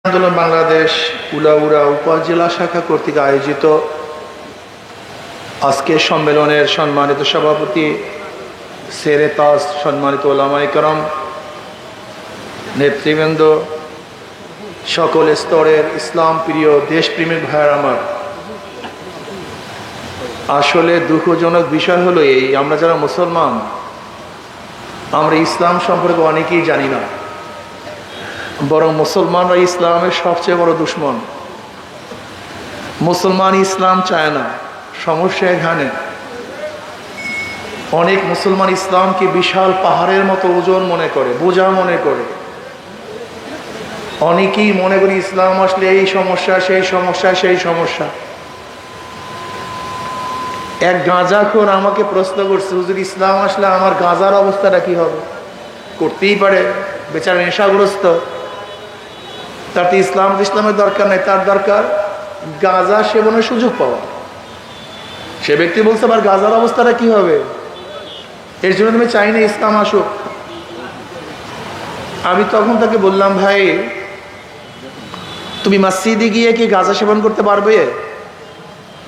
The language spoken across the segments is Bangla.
আন্দোলন বাংলাদেশ উলাউড়া উপজেলা শাখা কর্তৃক আয়োজিত আজকের সম্মেলনের সম্মানিত সভাপতি সেরে তাজ, সম্মানিত ওলামায়ে কেরাম, নেতৃবৃন্দ, সকল স্তরের ইসলাম প্রিয় দেশপ্রেমিক ভাইয়ের আমার, আসলে দুঃখজনক বিষয় হলো এই, আমরা যারা মুসলমান আমরা ইসলাম সম্পর্কে অনেকেই জানি না, বরং মুসলমানরা ইসলামের সবচেয়ে বড় দুশ্মন। মুসলমান ইসলাম চায় না। সমস্যা এখানে অনেক মুসলমান ইসলামকে বিশাল পাহাড়ের মতো ওজন মনে করে, বোঝা মনে করে। অনেকেই মনে করি ইসলাম আসলে এই সমস্যা, সেই সমস্যা, সেই সমস্যা। এক গাঁজাখোর আমাকে প্রশ্ন করছে, হুজুর ইসলাম আসলে আমার গাঁজার অবস্থাটা কি হবে? করতেই পারে, বেচারা নেশাগ্রস্ত, তার তো ইসলামের দরকার নাই, তার দরকার গাঁজা সেবনের সুযোগ পাওয়া। সে ব্যক্তি বলছে আবার গাঁজার অবস্থাটা কি হবে? এর জন্য তুমি চাই না ইসলাম আসুক। আমি তখন তাকে বললাম, ভাই তুমি মসজিদে গিয়ে কি গাঁজা সেবন করতে পারবে?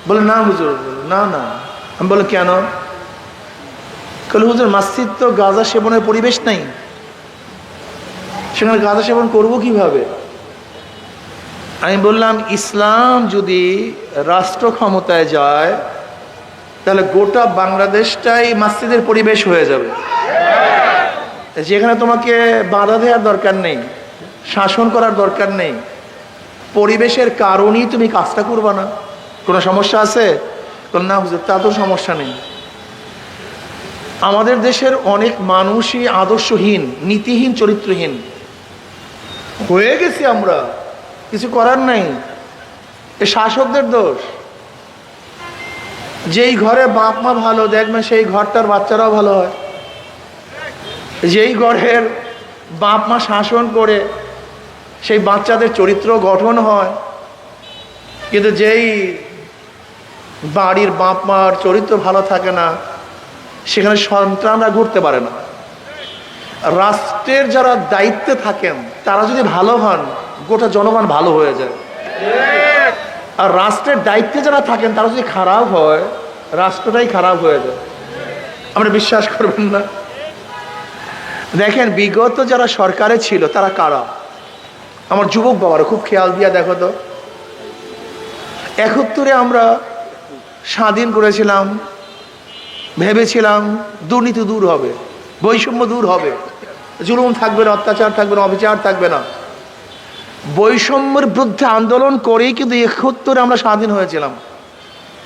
বলে না হুজুর। না না। আমি বলে কেন? বলে হুজুর মসজিদ তো গাঁজা সেবনের পরিবেশ নাই, সেখানে গাঁজা সেবন করবো কিভাবে? আমি বললাম ইসলাম যদি রাষ্ট্র ক্ষমতায় যায় তাহলে গোটা বাংলাদেশটাই মসজিদের পরিবেশ হয়ে যাবে, যেখানে তোমাকে বাধা দেওয়ার দরকার নেই, শাসন করার দরকার নেই। পরিবেশের কারণেই তুমি কাজটা করবা না। কোনো সমস্যা আছে? না হুজুর, তা তো সমস্যা নেই। আমাদের দেশের অনেক মানুষই আদর্শহীন, নীতিহীন, চরিত্রহীন হয়ে গেছি আমরা, কিছু করার নাই। এ শাসকদের দোষ। যেই ঘরে বাপ মা ভালো, দেখবেন সেই ঘরটার বাচ্চারাও ভালো হয়। যেই ঘরের বাপ মা শাসন করে সেই বাচ্চাদের চরিত্র গঠন হয়। কিন্তু যেই বাড়ির বাপ মার চরিত্র ভালো থাকে না, সেখানে সন্তানরা ঘুরতে পারে না। রাষ্ট্রের যারা দায়িত্বে থাকেন তারা যদি ভালো হন, গোটা জনগণ ভালো হয়ে যায়। আর রাষ্ট্রের দায়িত্বে যারা থাকেন তারা যদি খারাপ হয়, রাষ্ট্রটাই খারাপ হয়ে যায়। আমরা বিশ্বাস করবেন না। দেখেন বিগত যারা সরকারে ছিল তারা কারা? আমার যুবক বাবারা খুব খেয়াল দিয়া দেখো তো। ৭১ আমরা স্বাধীন করেছিলাম, ভেবেছিলাম দুর্নীতি দূর হবে, বৈষম্য দূর হবে, জুলুম থাকবে না, অত্যাচার থাকবে না, অবিচার থাকবে না। বৈষম্যের বিরুদ্ধে আন্দোলন করেই কিন্তু ৭১ আমরা স্বাধীন হয়েছিলাম।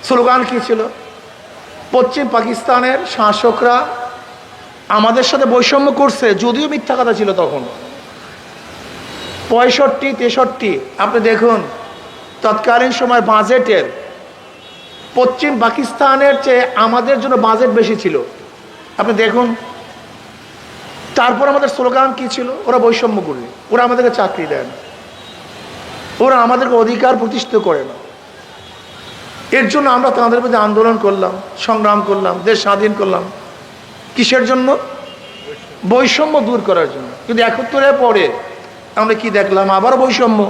স্লোগান কি ছিল? পশ্চিম পাকিস্তানের শাসকরা আমাদের সাথে বৈষম্য করছে, যদিও মিথ্যা কথা ছিল তখন। ৬৫, ৬৩ আপনি দেখুন তৎকালীন সময় বাজেটের পশ্চিম পাকিস্তানের চেয়ে আমাদের জন্য বাজেট বেশি ছিল। আপনি দেখুন। তারপর আমাদের স্লোগান কি ছিল? ওরা বৈষম্য করলে, ওরা আমাদেরকে চাকরি দেয় না, ওরা আমাদেরকে অধিকার প্রতিষ্ঠিত করে না। এর জন্য আমরা তাদের মধ্যে আন্দোলন করলাম, সংগ্রাম করলাম, দেশ স্বাধীন করলাম। কিসের জন্য? বৈষম্য দূর করার জন্য। কিন্তু ৭১ পরে আমরা কি দেখলাম? আবারও বৈষম্য,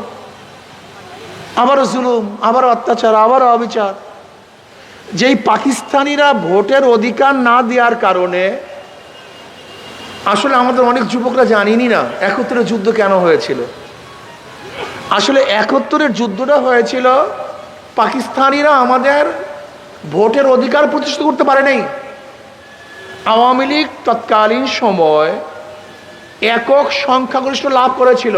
আবারও জুলুম, আবারও অত্যাচার, আবারও অবিচার। যেই পাকিস্তানিরা ভোটের অধিকার না দেওয়ার কারণে আসলে আমাদের অনেক যুবকরা জানিনি না ৭১ যুদ্ধ কেন হয়েছিল। আসলে ৭১ যুদ্ধটা হয়েছিল পাকিস্তানিরা আমাদের ভোটের অধিকার প্রতিষ্ঠিত করতে পারে নাই। আওয়ামী লীগ তৎকালীন সময় একক সংখ্যাগরিষ্ঠ লাভ করেছিল,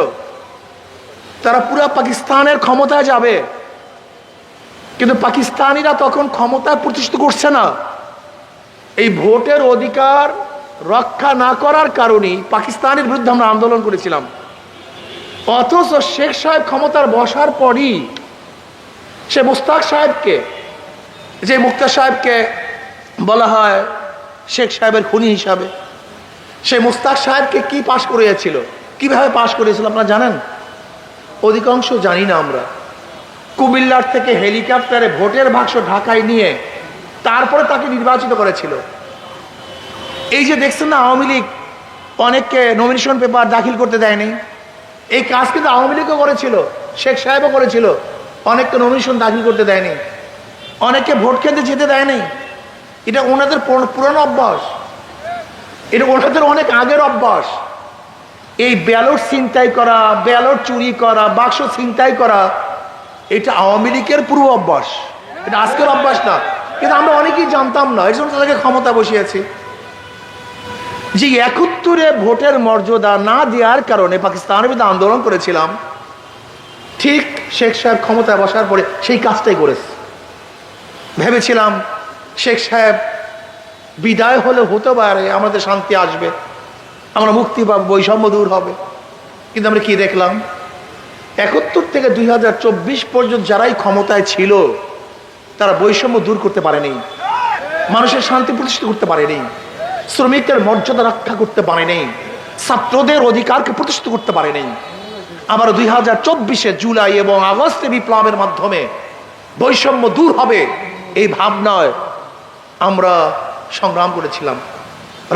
তারা পুরো পাকিস্তানের ক্ষমতায় যাবে, কিন্তু পাকিস্তানিরা তখন ক্ষমতা প্রতিষ্ঠিত করছে না। এই ভোটের অধিকার রক্ষা না করার কারণেই পাকিস্তানের বিরুদ্ধে আমরা আন্দোলন করেছিলাম। অথচ শেখ সাহেব ক্ষমতার বসার পরই সে মুস্তাক সাহেবকে, যে মুক্তার সাহেবকে বলা হয় শেখ সাহেবের খুনি হিসাবে, সেই মুস্তাক সাহেবকে কি পাশ করিয়েছিল, কিভাবে পাশ করিয়েছিল আপনারা জানেন? অধিকাংশ জানি না আমরা। কুমিল্লার থেকে হেলিকপ্টারে ভোটের বাক্স ঢাকায় নিয়ে তারপরে তাকে নির্বাচিত করেছিল। এই যে দেখছেন না, আওয়ামী লীগ অনেককে নমিনেশন পেপার দাখিল করতে দেয়নি, এই কাজ কিন্তু আওয়ামী লীগও করেছিল, শেখ সাহেবও করেছিল। অনেককে নমিনেশন দাখিল করতে দেয়নি, অনেককে ভোট কেন্দ্রে যেতে দেয়নি। এটা ওনাদের পুরানো অভ্যাস, এটা ওনাদের অনেক আগের অভ্যাস। এই ব্যালট ছিনতাই করা, ব্যালট চুরি করা, বাক্স ছিনতাই করা, এটা আওয়ামী লীগের পূর্ব অভ্যাস, এটা আজকের অভ্যাস না। কিন্তু আমরা অনেকেই জানতাম না, এই জন্য তাদেরকে ক্ষমতা বসিয়েছি। যে ৭১-এ ভোটের মর্যাদা না দেওয়ার কারণে পাকিস্তানের বিরুদ্ধে আন্দোলন করেছিলাম, ঠিক শেখ সাহেব ক্ষমতায় বসার পরে সেই কাজটাই করেছে। ভেবেছিলাম শেখ সাহেব বিদায় হলে হতে পারে আমাদের শান্তি আসবে, আমরা মুক্তি পাবো, বৈষম্য দূর হবে। কিন্তু আমরা কি দেখলাম, ৭১ থেকে ২০২৪ পর্যন্ত যারাই ক্ষমতায় ছিল তারা বৈষম্য দূর করতে পারেনি, মানুষের শান্তি প্রতিষ্ঠিত করতে পারেনি, শ্রমিকদের মর্যাদা রক্ষা করতে পারেনি, ছাত্রদের অধিকারকে প্রতিষ্ঠিত করতে পারেনি। আবার ২০২৪-এ জুলাই এবং আগস্টে বিপ্লবের মাধ্যমে বৈষম্য দূর হবে এই ভাবনায় আমরা সংগ্রাম করেছিলাম,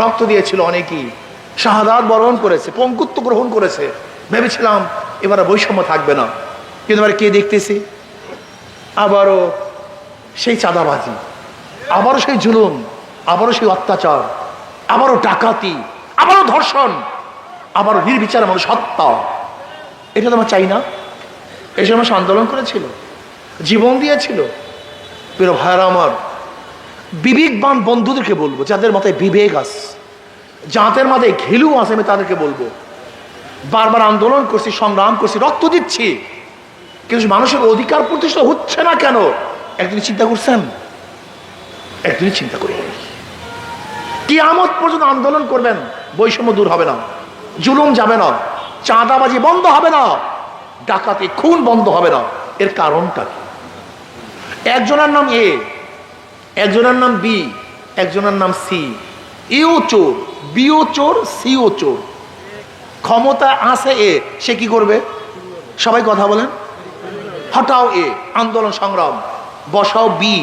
রক্ত দিয়েছিল অনেকেই, শাহাদাত বরণ করেছে, পঙ্গুত্ব গ্রহণ করেছে। ভেবেছিলাম এবার বৈষম্য থাকবে না। কিন্তু এবার কে দেখতেছি, আবারও সেই চাঁদাবাজি, আবারও সেই জুলুম, আবারও সেই অত্যাচার, আবারও ডাকাতি, আবারও ধর্ষণ, আবারও নির্বিচারে মানুষ হত্যা। এটা তো আমরা চাই না। এই সময় আন্দোলন করেছিল, জীবন দিয়েছিল। প্রিয় ভাইরা আমার, বিবেকবান বন্ধুদেরকে বলবো, যাদের মাথায় বিবেক আছে, যাদের মাথায় ঘিলু আছে, আমি তাদেরকে বলবো, বারবার আন্দোলন করছি, সংগ্রাম করছি, রক্ত দিচ্ছি, কিন্তু মানুষের অধিকার প্রতিষ্ঠা হচ্ছে না কেন? একদিন চিন্তা করছেন? একদিনই চিন্তা করি, কিয়ামত পর্যন্ত আন্দোলন করবেন, বৈষম্য দূর হবে না, জুলুম যাবে না, চাঁদাবাজি বন্ধ হবে না, ডাকাতি খুন বন্ধ হবে না। এর কারণটা কি? একজনের নাম এ, একজনের নাম বি, একজনের নাম সি। এও চোর, বিও চোর, সিও চোর। ক্ষমতা আছে এ, সে কি করবে? সবাই কথা বলেন। হটাও এ, আন্দোলন সংগ্রাম, বসাও বি,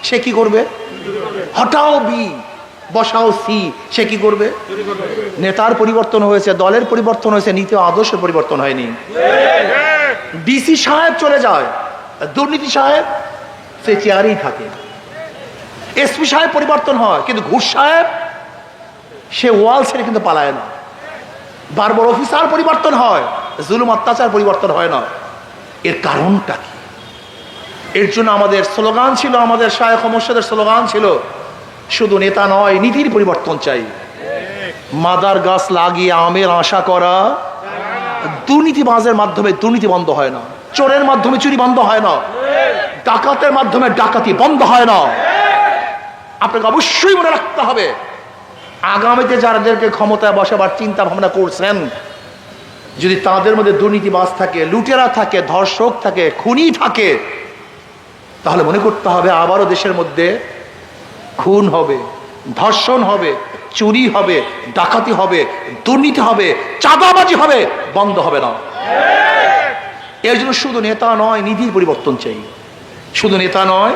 সে কি করবে? হটাও বি, বসাও সি, সে কি করবে? নেতার পরিবর্তন হয়েছে, দলের পরিবর্তন হয়েছে, নীতি আদর্শের পরিবর্তন হয়নি। ডিসি সাহেব চলে যায়, দুর্নীতি সাহেব সে চেয়ারেই থাকে। এসপি সাহেব পরিবর্তন হয়, কিন্তু ঘুষ সাহেব সে ওয়াল ছেড়ে কিন্তু পালায় না। বারবার অফিসার পরিবর্তন হয়, জুলুম অত্যাচার পরিবর্তন হয় না। এর কারণটা কি? এর জন্য আমাদের স্লোগান ছিল, আমাদের শায়খ মুর্শিদের স্লোগান ছিল, শুধু নেতা নয়, নীতির পরিবর্তন চাই। মাদার গাছ লাগিয়ে আমের আশা করা। দুর্নীতিবাজের মাধ্যমে দুর্নীতি বন্ধ হয় না, চোরের মাধ্যমে চুরি বন্ধ হয় না, ডাকাতের মাধ্যমে ডাকাতি বন্ধ হয় না। আপনাকে অবশ্যই মনে রাখতে হবে, আগামীতে যাদেরকে ক্ষমতায় বসাবার চিন্তা ভাবনা করছেন, যদি তাদের মধ্যে দুর্নীতিবাজ থাকে, লুটেরা থাকে, ধর্ষক থাকে, খুনি থাকে, তাহলে মনে করতে হবে আবারও দেশের মধ্যে খুন হবে, ধর্ষণ হবে, চুরি হবে, ডাকাতি হবে, দুর্নীতি হবে, চাঁদাবাজি হবে, বন্ধ হবে না। এর জন্য শুধু নেতা নয়, নীতির পরিবর্তন চাই। শুধু নেতা নয়,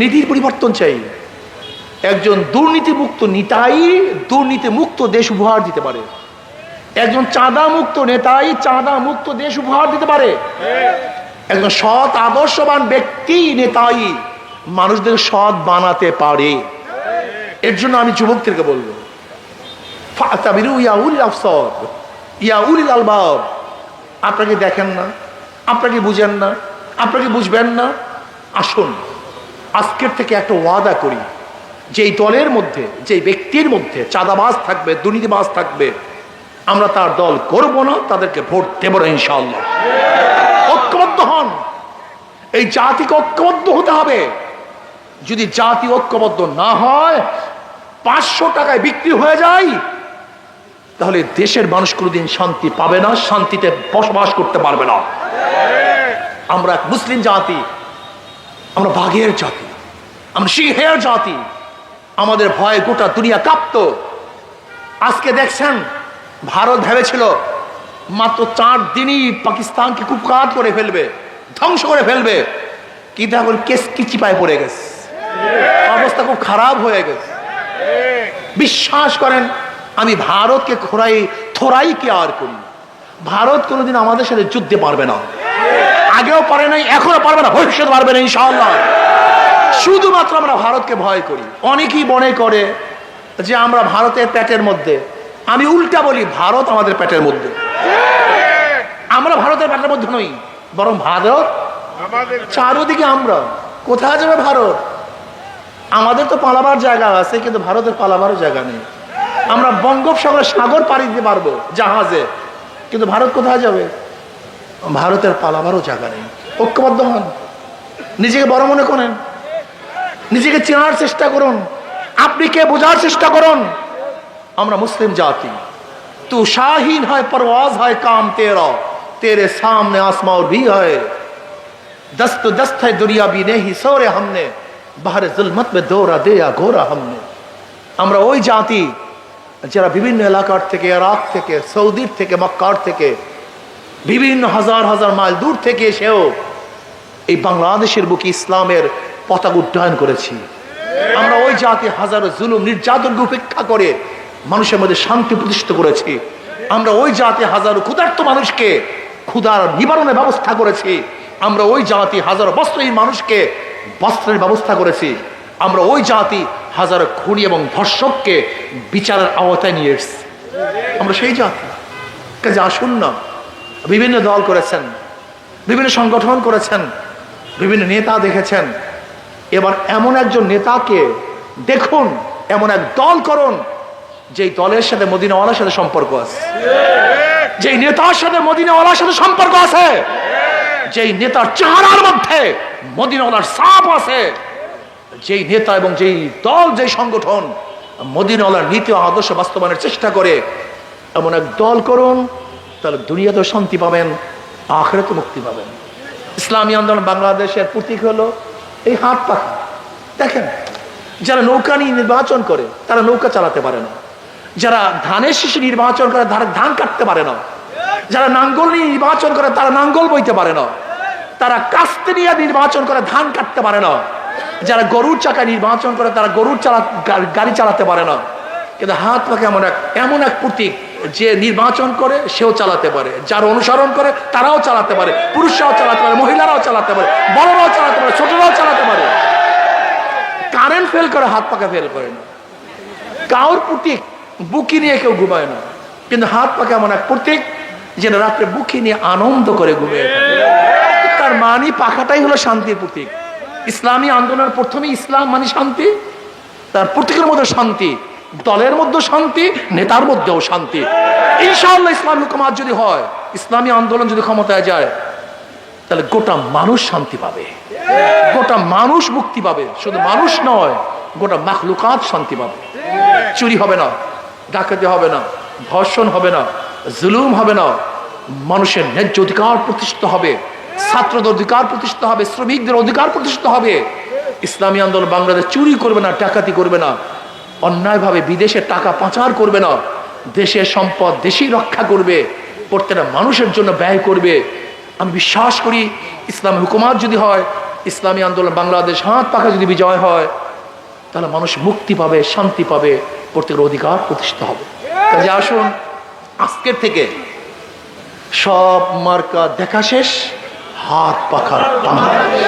নীতির পরিবর্তন চাই। একজন দুর্নীতিমুক্ত নেতাই দুর্নীতি মুক্ত দেশ উপহার দিতে পারে। একজন চাঁদা মুক্ত নেতাই চাঁদা মুক্ত দেশ উপহার দিতে পারে। একজন সৎ আদর্শবান ব্যক্তি নেতাই মানুষদের সৎ বানাতে পারে। এর জন্য আমি যুবকদেরকে বলবো, ফাতাবিরু ইয়া উলিল আবসার, ইয়া উলিল আলবাব। আপনাকে দেখেন না, আপনাকে বুঝেন না, আপনাকে বুঝবেন না, আসুন আজকের থেকে একটা ওয়াদা করি, যেই দলের মধ্যে, যেই ব্যক্তির মধ্যে চাঁদাবাজ থাকবে, দুর্নীতিবাজ থাকবে, আমরা তার দল করব না, তাদেরকে ভোট দেব না ইনশাআল্লাহ। ঐক্যবদ্ধ হন, এই জাতিকে ঐক্যবদ্ধ হতে হবে। যদি জাতি ঐক্যবদ্ধ না হয়, 500 টাকায় বিক্রি হয়ে যায়, তাহলে দেশের মানুষ কোনোদিন শান্তি পাবে না, শান্তিতে বসবাস করতে পারবে না। আমরা এক মুসলিম জাতি, আমরা বাঘের জাতি, আমরা সিংহের জাতি, আমাদের ভয়ে গোটা দুনিয়া কাঁপত। আজকে দেখছেন ভারত ভেবেছিল মাত্র 4 দিনই পাকিস্তানকে কুপকাত করে ফেলবে, ধ্বংস করে ফেলবে, কিন্তু এখন কেস কিচিপায় পড়ে গেছে, অবস্থা খুব খারাপ হয়ে গেছে। বিশ্বাস করেন, আমি ভারতকে থোড়াই কেয়ার করি, ভারত কোনোদিন আমাদের সাথে যুদ্ধে পারবে না, আগেও পারে নাই, এখনো পারবে না, ভবিষ্যৎ পারবে না ইনশাআল্লাহ। শুধুমাত্র আমরা ভারতকে ভয় করি। অনেকেই মনে করে যে আমরা ভারতের পেটের মধ্যে, আমি উল্টা বলি, ভারত আমাদের পেটের মধ্যে। আমরা ভারতের পেটের মধ্যে নই, বরং ভারত চারোদিকে। আমরা কোথায় যাবে ভারত? আমাদের তো পালাবার জায়গা আছে, কিন্তু ভারতের পালাবারও জায়গা নেই। আমরা বঙ্গোপসাগরের সাগর পাড়ি দিতে পারবো জাহাজে, কিন্তু ভারত কোথায় যাবে? ভারতের পালাবারও জায়গা নেই। ঐক্যবদ্ধ হন, নিজেকে বড় মনে করেন, নিজেকে চেনার চেষ্টা করুন, আপনি কে বোঝার চেষ্টা করুন। আমরা মুসলিম জাতি। তু শাহিন হয়, পরওয়াজ হয় কাম তেরা, तेरे सामने आसमां भी है, दस्त दस्त है दुनिया भी नहीं सोरे हमने, बाहर जुल्मत में दौरा दिया घोरा हमने। আমরা ওই জাতি যারা বিভিন্ন এলাকার থেকে, ইরাক থেকে, সৌদির থেকে, মক্কার থেকে, বিভিন্ন হাজার হাজার মাইল দূর থেকে এসেও এই বাংলাদেশের বুকে ইসলামের পতাকা উড্ডয়ন করেছি। আমরা ওই জাতি হাজারো জুলুম নির্যাতনকে উপেক্ষা করে মানুষের মধ্যে শান্তি প্রতিষ্ঠিত করেছি। আমরা ওই জাতি হাজারো ক্ষুধার্ত মানুষকে ক্ষুধার নিবারণের ব্যবস্থা করেছি। আমরা ওই জাতি হাজারো বস্ত্রহীন মানুষকে বস্ত্রের ব্যবস্থা করেছি। আমরা ওই জাতি হাজারো খুনি এবং ধর্ষককে বিচারের আওতায় নিয়ে এসেছি। আমরা সেই জাতি। কাজে আসুন না, বিভিন্ন দল করেছেন, বিভিন্ন সংগঠন করেছেন, বিভিন্ন নেতা দেখেছেন, এবার এমন একজন নেতাকে দেখুন, এমন এক দল করুন যেই দলের সাথে মদিনাওয়ালার সাথে সম্পর্ক আছে, যেই নেতার সাথে মদিনাওয়ালার সাথে সম্পর্ক আছে, যেই নেতার চেহারার মধ্যে মদিনাওয়ালার ছাপ আছে, যেই নেতা এবং যেই দল, যেই সংগঠন মদিনাওয়ালার নীতি ও আদর্শ বাস্তবায়নের চেষ্টা করে, এমন এক দল করুন, তাহলে দুনিয়াতেও শান্তি পাবেন, আখিরাতে মুক্তি পাবেন। ইসলামী আন্দোলন বাংলাদেশের প্রতীক হলো এই হাত পাখা। দেখেন, যারা নৌকা নিয়ে নির্বাচন করে তারা নৌকা চালাতে পারে না, যারা ধানের শীষে নির্বাচন করে তারা ধান কাটতে পারে না, যারা নাঙ্গল নিয়ে নির্বাচন করে তারা নাঙ্গল বইতে পারে না, তারা কাস্তে নিয়ে নির্বাচন করে ধান কাটতে পারে না, যারা গরুর চাকায় নির্বাচন করে তারা গরুর গাড়ি চালাতে পারে না। কিন্তু হাত পাখা এমন এক প্রতীক, যে নির্বাচন করে সেও চালাতে পারে, যার অনুসরণ করে তারাও চালাতে পারে, পুরুষরাও চালাতে পারে, মহিলারাও চালাতে পারে, বড়রাও চালাতে পারে, ছোটরাও চালাতে পারে। কারেন্ট ফেল করে, হাত পাখা ফেল করে না। কাউর প্রতীক বুকি নিয়ে কেউ ঘুমায় না, কিন্তু হাত পাখা এমন এক প্রতীক যেটা রাত্রে বুকি নিয়ে আনন্দ করে ঘুমিয়ে থাকে। তার মানে পাখাটাই হলো শান্তির প্রতীক। ইসলামী আন্দোলনের প্রথমে ইসলাম মানে শান্তি, তার প্রতীকের মধ্যে শান্তি, দলের মধ্যে শান্তি, নেতার মধ্যেও শান্তি। ইনশাআল্লাহ ইসলামী হুকুমাত যদি হয়, ইসলামী আন্দোলন যদি ক্ষমতায় যায়, তাহলে গোটা মানুষ শান্তি পাবে, গোটা মানুষ মুক্তি পাবে। শুধু মানুষ নয়, গোটা মাখলুকাত শান্তি পাবে। চুরি হবে না, ডাকাতি হবে না, ধর্ষণ হবে না, জুলুম হবে না, মানুষের ন্যায্য অধিকার প্রতিষ্ঠিত হবে, ছাত্রদের অধিকার প্রতিষ্ঠিত হবে, শ্রমিকদের অধিকার প্রতিষ্ঠিত হবে। ইসলামী আন্দোলন বাংলাদেশ চুরি করবে না, ডাকাতি করবে না, অন্যায়ভাবে বিদেশে টাকা পাচার করবে না, দেশের সম্পদ দেশেই রক্ষা করবে, প্রত্যেকটা মানুষের জন্য ব্যয় করবে। আমি বিশ্বাস করি ইসলামী হুকুমাত যদি হয়, ইসলামী আন্দোলন বাংলাদেশ হাত পাখা যদি বিজয় হয়, তাহলে মানুষ মুক্তি পাবে, শান্তি পাবে, প্রত্যেকের অধিকার প্রতিষ্ঠিত হবে। কাজে আসুন, আজকের থেকে সব মার্কা দেখা শেষ, হাত পাখার বাংলাদেশ।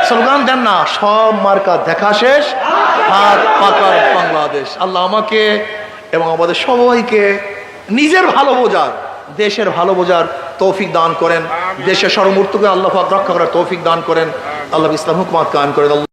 স্লোগান দেন না, সব মার্কা দেখা শেষ, হাত পাখার বাংলাদেশ। আল্লাহ আমাকে এবং আমাদের সবাইকে নিজের ভালো বোঝার, দেশের ভালো বোঝার তৌফিক দান করেন, দেশের সর্বমূর্তকে আল্লাহ পাক রক্ষা করার তৌফিক দান করেন। আল্লাহ ইসলাম হুকুমাত কায়েম করেন।